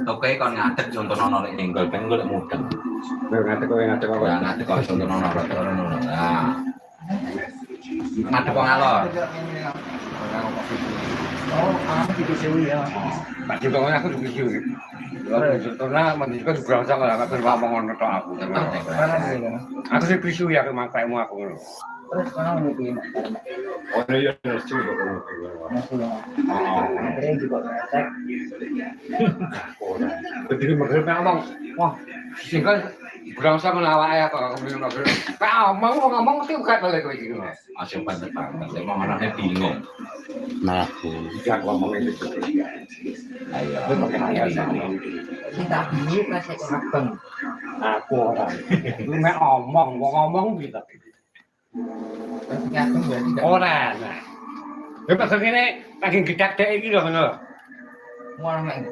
Oke kon ngadeg contoh nono lek nyenggol ben golek mudeng. Ngadeg apa? Ya ngadeg kok contoh nono ngono. Nah. Ngadeg kok ngalor. Oh, kamu gitu sih ya. Pak Jokowi aku begitu. Karena menurutku juga usah nggak berngomong ngono tok aku. Aku sih bisu ya ke makaimu aku. Terus sekarang mau pilih Oh iya terus juga. akhirnya juga ngecek. Jadi mereka ngomong, wah, singkat berangsa menawar ya kalau kemudian ngomong tuh kayak balik lagi. Asyik banget. Emang anaknya bingung. Aku jangan ngomong itu. Ayo. Kita bingung kasih abang. Aku orang. Lu mek ngomong gitu. Ternyata berarti Ora. Ya pas ngene lagi gedak dek iki lho ngono. mau main